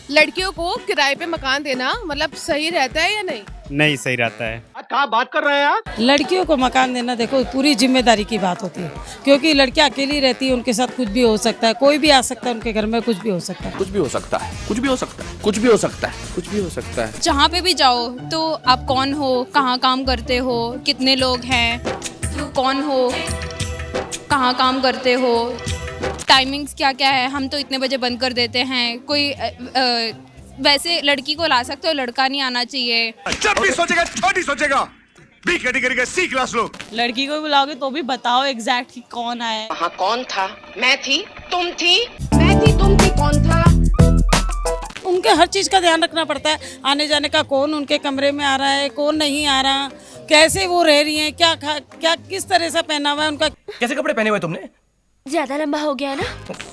लड़कियों को किराए पे मकान देना मतलब सही रहता है या नहीं? नहीं सही रहता है। क्या बात कर रहे हैं आप? लड़कियों को मकान देना देखो पूरी जिम्मेदारी की बात होती है, क्योंकि लड़कियां अकेली रहती है, उनके साथ कुछ भी हो सकता है, कोई भी आ सकता है उनके घर में, कुछ भी हो सकता है। कुछ भी हो सकता है, कुछ भी हो सकता है, कुछ भी हो सकता है, कुछ भी हो सकता है। जहाँ पे भी जाओ तो आप कौन हो, कहाँ काम करते हो, कितने लोग हैं, क्यों कौन हो, कहाँ काम करते हो, टाइमिंग्स क्या क्या है। हम तो इतने बजे बंद कर देते हैं। कोई वैसे लड़की को ला सकते हो, लड़का नहीं आना चाहिए। जब भी सोचेगा छोटी सोचेगा। बी कैटेगरी के सी क्लास लोग। लड़की को बुलाओगे तो भी बताओ एग्जैक्ट कि कौन आए। हाँ, कौन था? मैं थी, तुम थी, मैं थी, तुम थी, कौन था? उनके हर चीज का ध्यान रखना पड़ता है, आने जाने का, कौन उनके कमरे में आ रहा है, कौन नहीं आ रहा, कैसे वो रह रही हैं, क्या किस तरह से पहना हुआ है उनका। कैसे कपड़े पहने हुए तुमने? ज्यादा लंबा हो गया ना?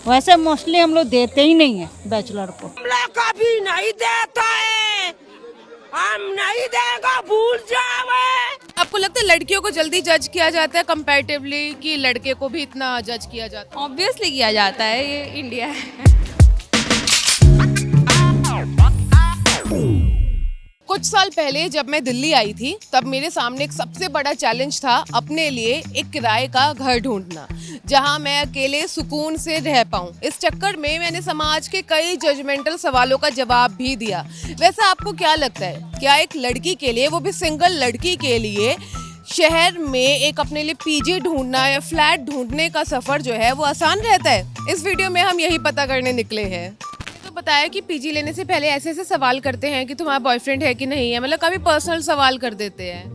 वैसे मोस्टली हम लोग देते ही नहीं है बैचलर को। कभी नहीं देता है, हम नहीं देगा, भूल जाओ। आपको लगता है लड़कियों को जल्दी जज किया जाता है कंपैरेटिवली कि लड़के को भी इतना जज किया जाता है? ऑब्वियसली किया जाता है, ये इंडिया है। कुछ साल पहले जब मैं दिल्ली आई थी तब मेरे सामने एक सबसे बड़ा चैलेंज था अपने लिए एक किराए का घर ढूंढना जहां मैं अकेले सुकून से रह पाऊं। इस चक्कर में मैंने समाज के कई जजमेंटल सवालों का जवाब भी दिया। वैसे आपको क्या लगता है, क्या एक लड़की के लिए, वो भी सिंगल लड़की के लिए, शहर में एक अपने लिए पीजी ढूंढना या फ्लैट ढूंढने का सफर जो है वो आसान रहता है? इस वीडियो में हम यही पता करने निकले हैं। बताया कि पीजी लेने से पहले ऐसे ऐसे सवाल करते हैं कि तुम्हारा बॉयफ्रेंड है कि नहीं है, मतलब काफी पर्सनल सवाल कर देते हैं।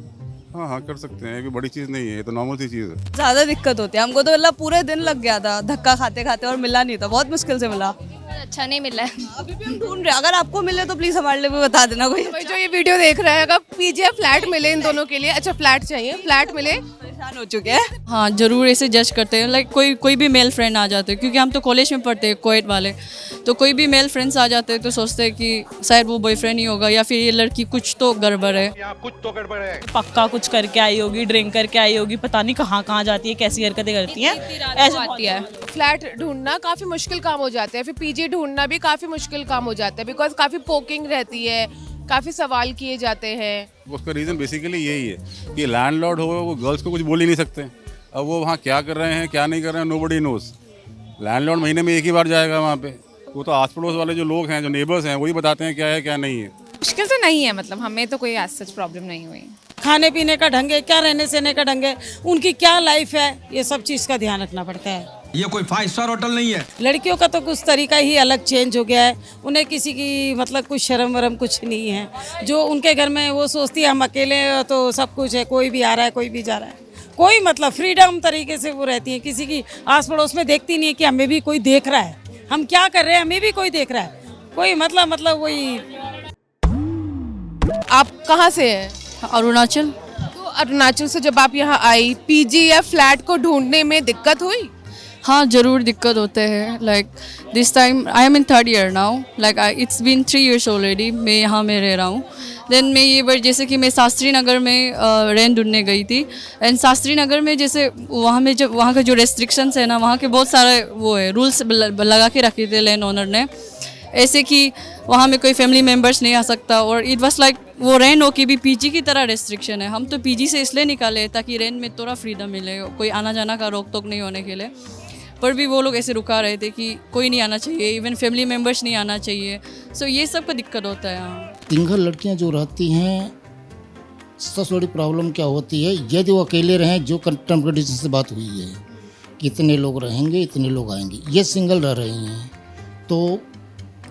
हाँ कर सकते हैं, ये बड़ी चीज़ नहीं है, ये तो नॉर्मल सी चीज़ है। ज्यादा दिक्कत होती है हमको तो, मतलब पूरे दिन लग गया था धक्का खाते खाते और मिला नहीं था, बहुत मुश्किल से मिला। अच्छा नहीं मिला है। अभी भी हम ढूंढ रहे हैं, अगर आपको मिले तो प्लीज हमारे लिए भी बता देना कोई। भाई जो ये वीडियो देख रहा है, अगर पीजी या फ्लैट मिले इन दोनों के लिए, अच्छा फ्लैट चाहिए, फ्लैट मिले, परेशान हो चुके हैं। हाँ जरूर ऐसे जज करते हैं, लाइक कोई भी मेल फ्रेंड आ जाते हैं, क्योंकि हम तो कॉलेज में पढ़ते हैं कोएट वाले, तो कोई भी मेल फ्रेंड्स आ जाते हैं तो सोचते हैं कि शायद वो बॉयफ्रेंड ही होगा या फिर ये लड़की कुछ तो गड़बड़ है। कुछ तो गड़बड़ है। पक्का कुछ करके आई होगी, ड्रिंक करके आई होगी, पता नहीं कहाँ कहाँ जाती है, कैसी हरकतें करती हैं, ऐसे आती है। फ्लैट ढूंढना काफी मुश्किल काम हो जाता है, फिर पीजी ढूंढना भी काफी मुश्किल काम हो जाता है, बिकॉज काफी पोकिंग रहती है, काफी सवाल किए जाते हैं। उसका रीज़न बेसिकली यही है कि लैंडलॉर्ड हो, वो गर्ल्स को कुछ बोल ही नहीं सकते। अब वो वहाँ क्या कर रहे हैं क्या नहीं कर रहे हैं, नोबडी नोज। लैंडलॉर्ड महीने में एक ही बार जाएगा वहाँ पे, वो तो आस पड़ोस वाले जो लोग हैं, जो नेबर्स हैं, वही बताते हैं क्या है क्या नहीं है। मुश्किल तो नहीं है, मतलब हमें तो कोई ऐसा सच प्रॉब्लम नहीं हुई। खाने पीने का ढंग है क्या, रहने सहने का ढंग है, उनकी क्या लाइफ है, ये सब चीज़ का ध्यान रखना पड़ता है। ये कोई 5 स्टार होटल नहीं है। लड़कियों का तो कुछ तरीका ही अलग चेंज हो गया है, उन्हें किसी की मतलब कुछ शर्म वरम कुछ नहीं है। जो उनके घर में वो सोचती है हम अकेले हैं तो सब कुछ है, कोई भी आ रहा है कोई भी जा रहा है, कोई मतलब फ्रीडम तरीके से वो रहती है, किसी की आस पड़ोस में देखती नहीं है कि हमें भी कोई देख रहा है, हम क्या कर रहे हैं हमें भी कोई देख रहा है, कोई मतलब वही। आप कहाँ से हैं? अरुणाचल। तो अरुणाचल से जब आप यहाँ आई, पीजी या फ्लैट को ढूंढने में दिक्कत हुई? हाँ ज़रूर दिक्कत होते हैं, like this time I am in 3rd year now, like it's been 3 years already मैं यहाँ में रह रहा हूँ। देन मैं ये बार जैसे कि मैं शास्त्री नगर में रेंट ढूंढने गई थी, एंड शास्त्री नगर में जैसे वहाँ में जब वहाँ का जो रेस्ट्रिक्शंस है ना, वहाँ के बहुत सारे वो है रूल्स लगा के रखे थे लैंड ओनर ने, ऐसे कि वहाँ में कोई फैमिली मेम्बर्स नहीं आ सकता, और इट वाज लाइक वो रेंट हो के भी पीजी की तरह रेस्ट्रिक्शन है। हम तो पीजी से इसलिए निकाले ताकि रेंट में थोड़ा फ्रीडम मिले, कोई आना जाना का रोक टोक नहीं होने के लिए, पर भी वो लोग ऐसे रुका रहे थे कि कोई नहीं आना चाहिए, इवन फैमिली मेम्बर्स नहीं आना चाहिए। सो ये सब का दिक्कत होता है यहाँ। सिंगल लड़कियाँ जो रहती हैं, सबसे बड़ी प्रॉब्लम क्या होती है, यदि वो अकेले रहें, जो टर्म कंडीशन से बात हुई है कि इतने लोग रहेंगे इतने लोग आएंगे, ये सिंगल रह रही हैं, तो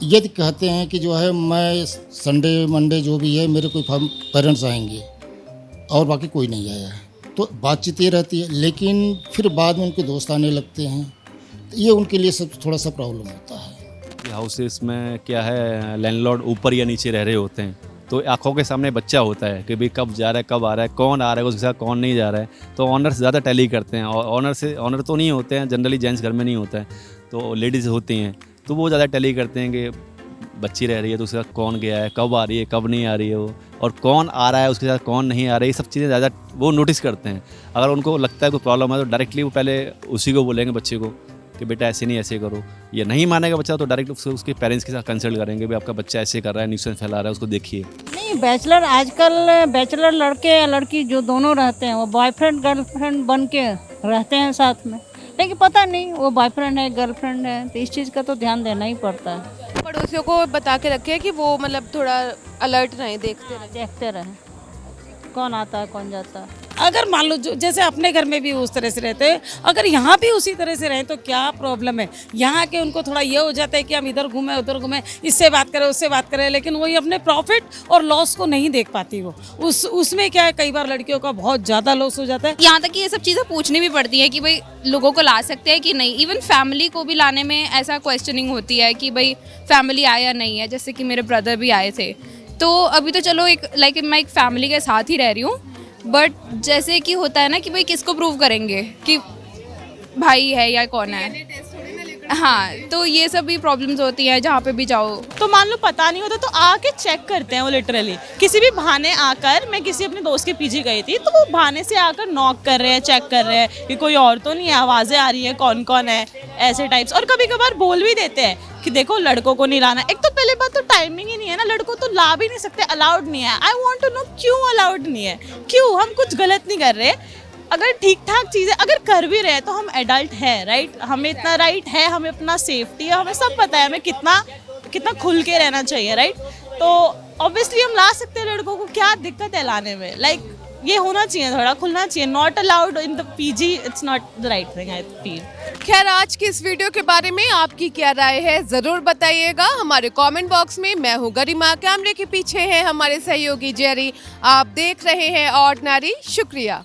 यदि कहते हैं कि जो है मैं संडे मंडे जो भी है मेरे कोई पेरेंट्स आएंगे और बाकी कोई नहीं आया है, तो बातचीत ये रहती है, लेकिन फिर बाद में उनके दोस्त आने लगते हैं, तो ये उनके लिए सब थोड़ा सा प्रॉब्लम होता है। हाउसेस में क्या है, लैंडलॉर्ड ऊपर या नीचे रह रहे होते हैं, तो आंखों के सामने बच्चा होता है कि भाई कब जा रहा है कब आ रहा है, कौन आ रहा है उसके साथ कौन नहीं जा रहा है, तो ऑनर से ज़्यादा टैली करते हैं। और ऑनर तो नहीं होते हैं, जनरली जेंट्स घर में नहीं होता है, तो लेडीज़ होती हैं, तो वो ज़्यादा टैली करते हैं कि बच्ची रह रही है तो उसके साथ कौन गया है, कब आ रही है कब नहीं आ रही है वो, और कौन आ रहा है उसके साथ कौन नहीं आ रहा है, ये सब चीज़ें ज़्यादा वो नोटिस करते हैं। अगर उनको लगता है कोई प्रॉब्लम है तो डायरेक्टली वो पहले उसी को बोलेंगे बच्चे को कि बेटा ऐसे नहीं ऐसे करो। ये नहीं मानेगा बच्चा तो डायरेक्ट उसके पेरेंट्स के साथ कंसल्ट करेंगे, भाई आपका बच्चा ऐसे कर रहा है, न्यूसेंस फैला रहा है, उसको देखिए। नहीं, बैचलर आजकल बैचलर लड़के या लड़की जो दोनों रहते हैं वो बॉयफ्रेंड गर्लफ्रेंड बन के रहते हैं साथ में, लेकिन पता नहीं वो बॉयफ्रेंड है गर्लफ्रेंड है, तो इस चीज़ का तो ध्यान देना ही पड़ता है। पड़ोसियों को बता के रखे कि वो मतलब थोड़ा अलर्ट रहें, देखते रहें कौन आता है कौन जाता है। अगर मान लो जैसे अपने घर में भी उस तरह से रहते हैं, अगर यहाँ भी उसी तरह से रहें तो क्या प्रॉब्लम है। यहाँ के उनको थोड़ा ये हो जाता है कि हम इधर घूमें उधर घूमें, इससे बात करें उससे बात करें, लेकिन वही अपने प्रॉफिट और लॉस को नहीं देख पाती वो। उसमें क्या है, कई बार लड़कियों का बहुत ज़्यादा लॉस हो जाता है। यहाँ तक कि ये सब चीज़ें पूछनी भी पड़ती है कि भाई लोगों को ला सकते हैं कि नहीं। इवन फैमिली को भी लाने में ऐसा क्वेश्चनिंग होती है कि भाई फैमिली आए या नहीं है। जैसे कि मेरे ब्रदर भी आए थे, तो अभी तो चलो एक मैं एक फैमिली के साथ ही रह रही हूँ, बट जैसे कि होता है ना कि भाई किसको प्रूव करेंगे कि भाई है या कौन है। हाँ, तो ये सब भी प्रॉब्लम्स होती हैं जहाँ पे भी जाओ। तो मान लो पता नहीं होता तो आके चेक करते हैं वो लिटरली। किसी भी बहाने आकर, मैं किसी अपने दोस्त के पीछे गई थी तो वो बहाने से आकर नॉक कर रहे हैं, चेक कर रहे हैं कि कोई और तो नहीं है, आवाज़ें आ रही हैं, कौन कौन है, ऐसे टाइप्स। और कभी कभार बोल भी देते हैं कि देखो लड़कों को नहीं लाना। एक तो पहले बात तो टाइमिंग ही नहीं है ना, लड़कों तो ला भी नहीं सकते, अलाउड नहीं है। आई वॉन्ट टू नो क्यों अलाउड नहीं है, क्यों? हम कुछ गलत नहीं कर रहे। अगर ठीक ठाक चीज़ें अगर कर भी रहे तो हम एडल्ट है, राइट? हमें इतना राइट है, हमें अपना सेफ्टी है, हमें सब पता है हमें कितना खुल के रहना चाहिए, राइट? तो ऑब्वियसली हम ला सकते हैं लड़कों को, क्या दिक्कत है लाने में? लाइक ये होना चाहिए, थोड़ा खुलना चाहिए। Not allowed in the PG, it's not the right thing I feel. खैर, आज की इस वीडियो के बारे में आपकी क्या राय है ज़रूर बताइएगा हमारे कमेंट बॉक्स में। मैं हूँ गरिमा, कैमरे के पीछे है हमारे सहयोगी जेरी। आप देख रहे हैं ऑर्डिनरी। शुक्रिया।